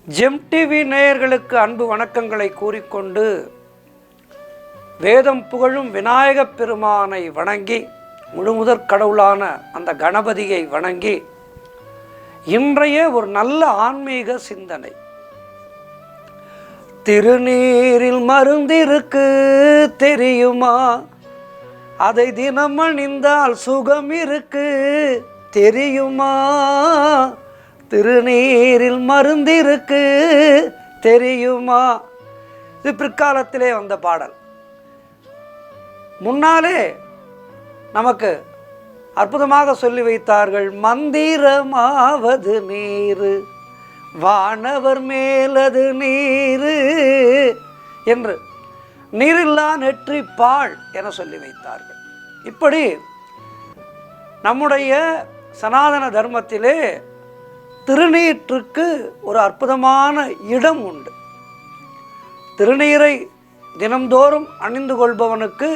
GeM TV நேயர்களுக்கு அன்பு வணக்கங்களை கூறிக்கொண்டு வேதம் புகழும் விநாயகப் பெருமானை வணங்கி முழுமுதற் கடவுளான அந்த கணபதியை வணங்கி இன்றைய ஒரு நல்ல ஆன்மீக சிந்தனை. திருநீரில் மருந்திருக்கு தெரியுமா? அதை தினம் அணிந்தால் சுகம் இருக்கு தெரியுமா? திருநீரில் மருந்திருக்கு தெரியுமா? இது பிற்காலத்திலே வந்த பாடல். முன்னாலே நமக்கு அற்புதமாக சொல்லி வைத்தார்கள். மந்திரமாவது நீரு, வானவர் மேலது நீரு என்று நீரில்லா நெற்றி பாழ் என சொல்லி வைத்தார்கள். இப்படி நம்முடைய சனாதன தர்மத்திலே திருநீற்றுக்கு ஒரு அற்புதமான இடம் உண்டு. திருநீரை தினம்தோறும் அணிந்து கொள்பவனுக்கு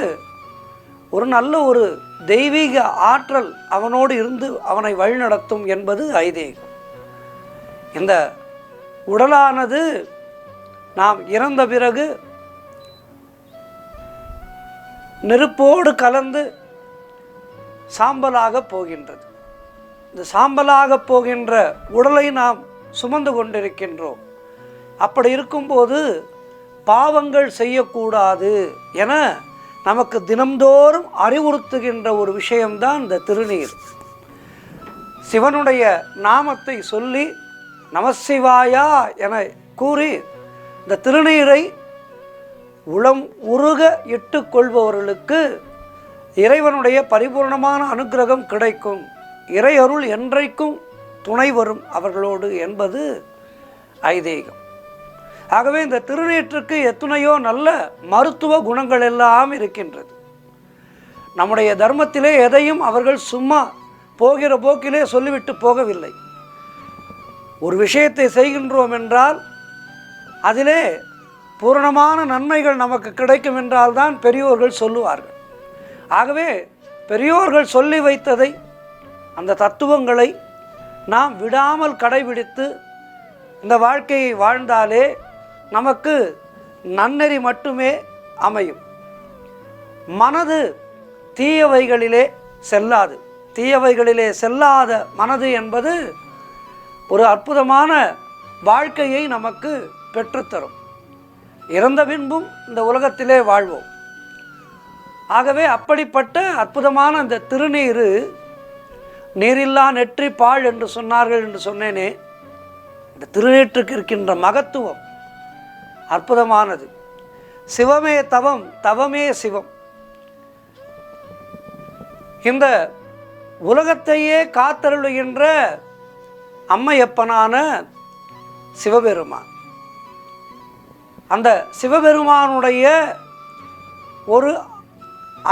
ஒரு நல்ல ஒரு தெய்வீக ஆற்றல் அவனோடு இருந்து அவனை வழிநடத்தும் என்பது ஐதீகம். இந்த உடலானது நாம் இறந்த பிறகு நெருப்போடு கலந்து சாம்பலாக போகின்றது. இந்த சாம்பலாக போகின்ற உடலை நாம் சுமந்து கொண்டிருக்கின்றோம். அப்படி இருக்கும்போது பாவங்கள் செய்யக்கூடாது என நமக்கு தினம்தோறும் அறிவுறுத்துகின்ற ஒரு விஷயம்தான் இந்த திருநீர். சிவனுடைய நாமத்தை சொல்லி நமசிவாயா என கூறி இந்த திருநீரை உளம் உருக இட்டு கொள்பவர்களுக்கு இறைவனுடைய பரிபூர்ணமான அனுக்கிரகம் கிடைக்கும். இறையருள் என்றைக்கும் துணை வரும் அவர்களோடு என்பது ஐதீகம். ஆகவே இந்த திருநீற்றுக்கு எத்தனையோ நல்ல மருத்துவ குணங்கள் எல்லாம் இருக்கின்றது. நம்முடைய தர்மத்திலே எதையும் அவர்கள் சும்மா போகிற போக்கிலே சொல்லிவிட்டு போகவில்லை. ஒரு விஷயத்தை செய்கின்றோம் என்றால் அதிலே பூரணமான நன்மைகள் நமக்கு கிடைக்கும் என்றால்தான் பெரியோர்கள் சொல்லுவார்கள். ஆகவே பெரியோர்கள் சொல்லி வைத்ததை, அந்த தத்துவங்களை நாம் விடாமல் கடைபிடித்து இந்த வாழ்க்கையை வாழ்ந்தாலே நமக்கு நன்னெறி மட்டுமே அமையும். மனது தீயவைகளிலே செல்லாது. தீயவைகளிலே செல்லாத மனது என்பது ஒரு அற்புதமான வாழ்க்கையை நமக்கு பெற்றுத்தரும். இறந்த பின்பும் இந்த உலகத்திலே வாழ்வோம். ஆகவே அப்படிப்பட்ட அற்புதமான அந்த திருநீரு, நீரில்லா நெற்றி பாழ் என்று சொன்னார்கள் என்று சொன்னேனே, இந்த திருநீற்றுக்கு இருக்கின்ற மகத்துவம் அற்புதமானது. சிவமே தவம், தவமே சிவம். இந்த உலகத்தையே காத்தருளுகின்ற அம்மையப்பனான சிவபெருமான், அந்த சிவபெருமானுடைய ஒரு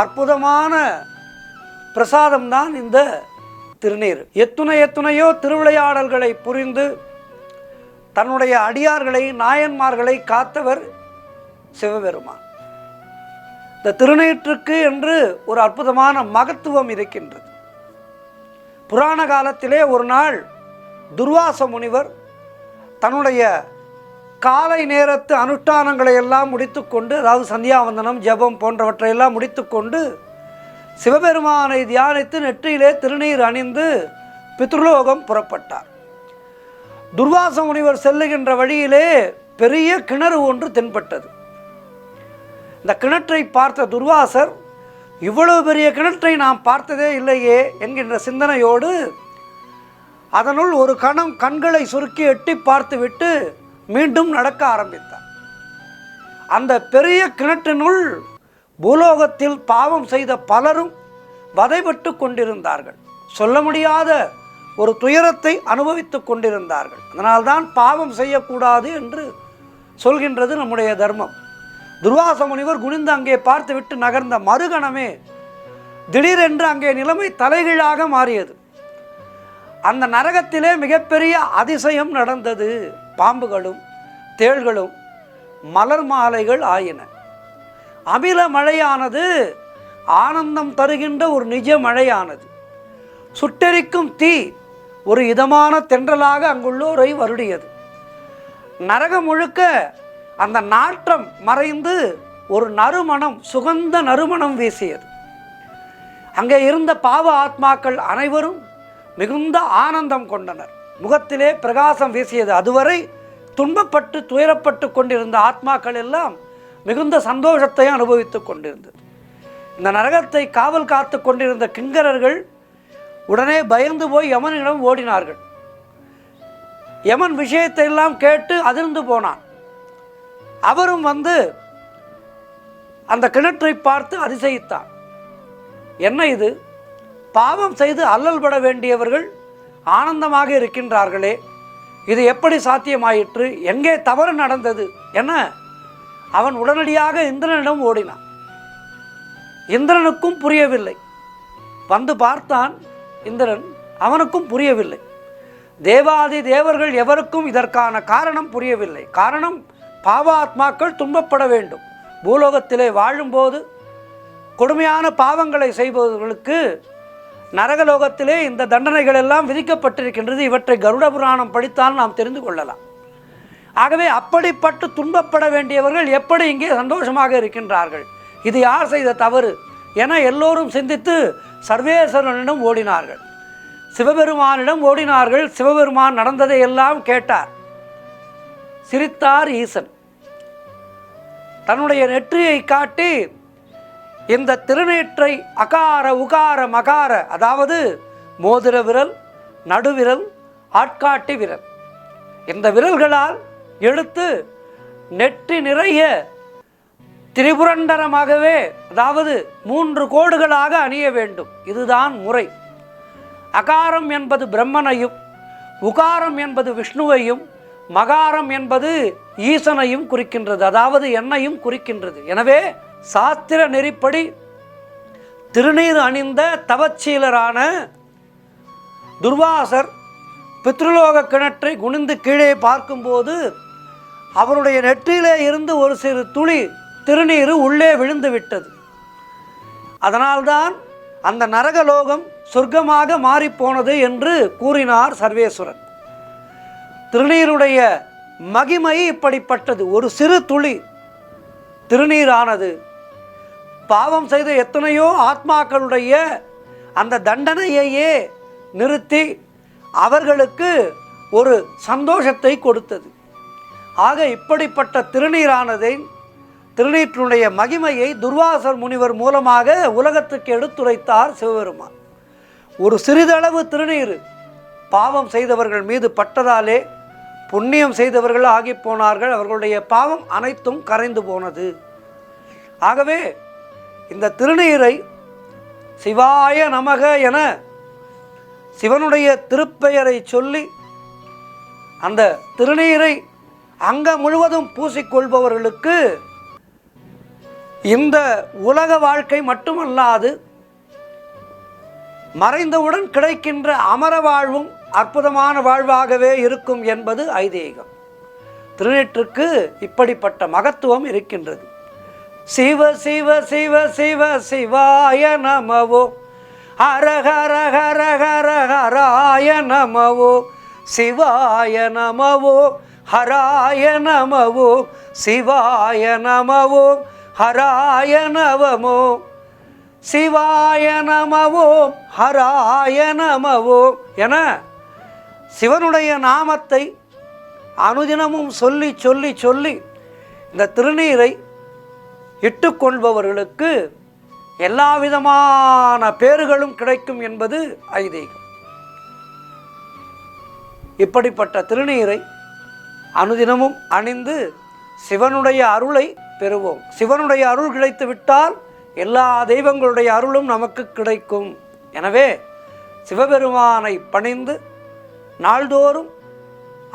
அற்புதமான பிரசாதம்தான் இந்த திருநீர். எத்துணையோ திருவிளையாடல்களை புரிந்து தன்னுடைய அடியார்களை, நாயன்மார்களை காத்தவர் சிவபெருமான். இந்த திருநீற்றுக்கு என்று ஒரு அற்புதமான மகத்துவம் இருக்கின்றது. புராண காலத்திலே ஒரு நாள் துர்வாச முனிவர் தன்னுடைய காலை நேரத்து அனுஷ்டானங்களை எல்லாம் முடித்துக்கொண்டு, அதாவது சந்தியாவந்தனம், ஜபம் போன்றவற்றையெல்லாம் முடித்துக்கொண்டு சிவபெருமானை தியானித்து நெற்றியிலே திருநீர் அணிந்து பித்ருலோகம் புறப்பட்டார். துர்வாச முனிவர் செல்லுகின்ற வழியிலே பெரிய கிணறு ஒன்று தென்பட்டது. இந்த கிணற்றை பார்த்த துர்வாசர், இவ்வளவு பெரிய கிணற்றை நாம் பார்த்ததே இல்லையே என்கின்ற சிந்தனையோடு அதனுள் ஒரு கணம் கண்களை சுருக்கி எட்டி பார்த்துவிட்டு மீண்டும் நடக்க ஆரம்பித்தார். அந்த பெரிய கிணற்றினுள் பூலோகத்தில் பாவம் செய்த பலரும் வதைபட்டு கொண்டிருந்தார்கள். சொல்ல முடியாத ஒரு துயரத்தை அனுபவித்து கொண்டிருந்தார்கள். அதனால்தான் பாவம் செய்யக்கூடாது என்று சொல்கின்றது நம்முடைய தர்மம். துர்வாச முனிவர் குனிந்து அங்கே பார்த்துவிட்டு நகர்ந்த மறுகணமே திடீரென்று அங்கே நிலைமை தலைகீழாக மாறியது. அந்த நரகத்திலே மிகப்பெரிய அதிசயம் நடந்தது. பாம்புகளும் தேள்களும் மலர் மாலைகள் ஆயின. அமில மழையானது ஆனந்தம் தருகின்ற ஒரு நிஜ மழையானது. சுட்டெரிக்கும் தீ ஒரு இதமான தென்றலாக அங்குள்ளோரை வருடியது. நரகம் முழுக்க அந்த நாற்றம் மறைந்து ஒரு நறுமணம், சுகந்த நறுமணம் வீசியது. அங்கே இருந்த பாவ ஆத்மாக்கள் அனைவரும் மிகுந்த ஆனந்தம் கொண்டனர். முகத்திலே பிரகாசம் வீசியது. அதுவரை துன்பப்பட்டு துயரப்பட்டு கொண்டிருந்த ஆத்மாக்கள் எல்லாம் மிகுந்த சந்தோஷத்தை அனுபவித்து கொண்டிருந்தது. இந்த நரகத்தை காவல் காத்து கொண்டிருந்த கிங்கரர்கள் உடனே பயந்து போய் யமனிடம் ஓடினார்கள். யமன் விஷயத்தை எல்லாம் கேட்டு அதிர்ந்து போனான். அவரும் வந்து அந்த கிணற்றை பார்த்து அதிசயித்தான். என்ன இது, பாவம் செய்து அல்லல்பட வேண்டியவர்கள் ஆனந்தமாக இருக்கின்றார்களே, இது எப்படி சாத்தியமாயிற்று, எங்கே தவறு நடந்தது என அவன் உடனடியாக இந்திரனிடம் ஓடினான். இந்திரனுக்கும் புரியவில்லை. வந்து பார்த்தான் இந்திரன், அவனுக்கும் புரியவில்லை. தேவாதி தேவர்கள் எவருக்கும் இதற்கான காரணம் புரியவில்லை. காரணம், பாவாத்மாக்கள் துன்பப்பட வேண்டும். பூலோகத்திலே வாழும்போது கொடுமையான பாவங்களை செய்பவர்களுக்கு நரகலோகத்திலே இந்த தண்டனைகள் எல்லாம் விதிக்கப்பட்டிருக்கின்றது. இவற்றை கருட புராணம் படித்தால் நாம் தெரிந்து கொள்ளலாம். ஆகவே அப்படிப்பட்டு துன்பப்பட வேண்டியவர்கள் எப்படி இங்கே சந்தோஷமாக இருக்கின்றார்கள், இது யார் செய்த தவறு என எல்லோரும் சிந்தித்து சர்வேஸ்வரனிடம் ஓடினார்கள், சிவபெருமானிடம் ஓடினார்கள். சிவபெருமான் நடந்ததை எல்லாம் கேட்டார். சிரித்தார் ஈசன். தன்னுடைய நெற்றியை காட்டி இந்த திருநேற்றை அகார உகார மகார, அதாவது மோதிர விரல், நடுவிரல், ஆட்காட்டி விரல், இந்த விரல்களால் எடுத்து நெற்றி நிறைய திரிபுரண்டரமாகவே, அதாவது 3 கோடுகளாக அணிய வேண்டும். இதுதான் முறை. அகாரம் என்பது பிரம்மனையும், உகாரம் என்பது விஷ்ணுவையும், மகாரம் என்பது ஈசனையும் குறிக்கின்றது, அதாவது என்னையும் குறிக்கின்றது. எனவே சாஸ்திர நெறிப்படி திருநீர் அணிந்த தவச்சீலரான துர்வாசர் பித்ருலோக கிணற்றை குனிந்து கீழே பார்க்கும்போது அவருடைய நெற்றியிலே இருந்து ஒரு சிறு துளி திருநீர் உள்ளே விழுந்து விட்டது. அதனால்தான் அந்த நரகலோகம் சொர்க்கமாக மாறிப்போனது என்று கூறினார் சர்வேஸ்வரன். திருநீருடைய மகிமை இப்படிப்பட்டது. ஒரு சிறு துளி திருநீரானது பாவம் செய்த எத்தனையோ ஆத்மாக்களுடைய அந்த தண்டனையையே நிறுத்தி அவர்களுக்கு ஒரு சந்தோஷத்தை கொடுத்தது. ஆக இப்படிப்பட்ட திருநீரானதை, திருநீற்றினுடைய மகிமையை துர்வாசர் முனிவர் மூலமாக உலகத்துக்கு எடுத்துரைத்தார் சிவபெருமான். ஒரு சிறிதளவு திருநீர் பாவம் செய்தவர்கள் மீது பட்டதாலே புண்ணியம் செய்தவர்கள் ஆகி போனார்கள். அவர்களுடைய பாவம் அனைத்தும் கரைந்து போனது. ஆகவே இந்த திருநீரை சிவாய நமக என சிவனுடைய திருப்பெயரை சொல்லி அந்த திருநீரை அங்கம் முழுவதும் பூசிக்கொள்பவர்களுக்கு இந்த உலக வாழ்க்கை மட்டுமல்லாது மறைந்தவுடன் கிடைக்கின்ற அமர வாழ்வும் அற்புதமான வாழ்வாகவே இருக்கும் என்பது ஐதீகம். திருநீற்றுக்கு இப்படிப்பட்ட மகத்துவம் இருக்கின்றது. சிவ சிவ சிவ சிவ சிவாய நமவோ, ஹர ஹர ஹர ஹர ஹராய நமவோ, சிவாய நமவோ ஹராய நமவோ, சிவாய நமவோ ஹராய நமவோ, சிவாய நமவோ ஹராய நமவோ என சிவனுடைய நாமத்தை அனுதினமும் சொல்லி சொல்லி சொல்லி இந்த திருநீரை இட்டுக்கொள்பவர்களுக்கு எல்லா விதமான பேறுகளும் கிடைக்கும் என்பது ஐதீகம். இப்படிப்பட்ட திருநீரை அனுதினமும் அணிந்து சிவனுடைய அருளை பெறுவோம். சிவனுடைய அருள் கிடைத்து விட்டால் எல்லா தெய்வங்களுடைய அருளும் நமக்கு கிடைக்கும். எனவே சிவபெருமானை பணிந்து நாள்தோறும்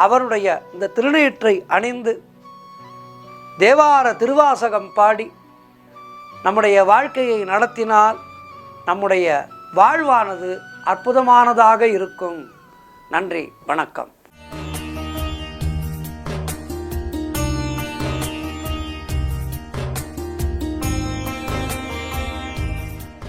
அவருடைய இந்த திருநீற்றை அணிந்து தேவார திருவாசகம் பாடி நம்முடைய வாழ்க்கையை நடத்தினால் நம்முடைய வாழ்வானது அற்புதமானதாக இருக்கும். நன்றி, வணக்கம்.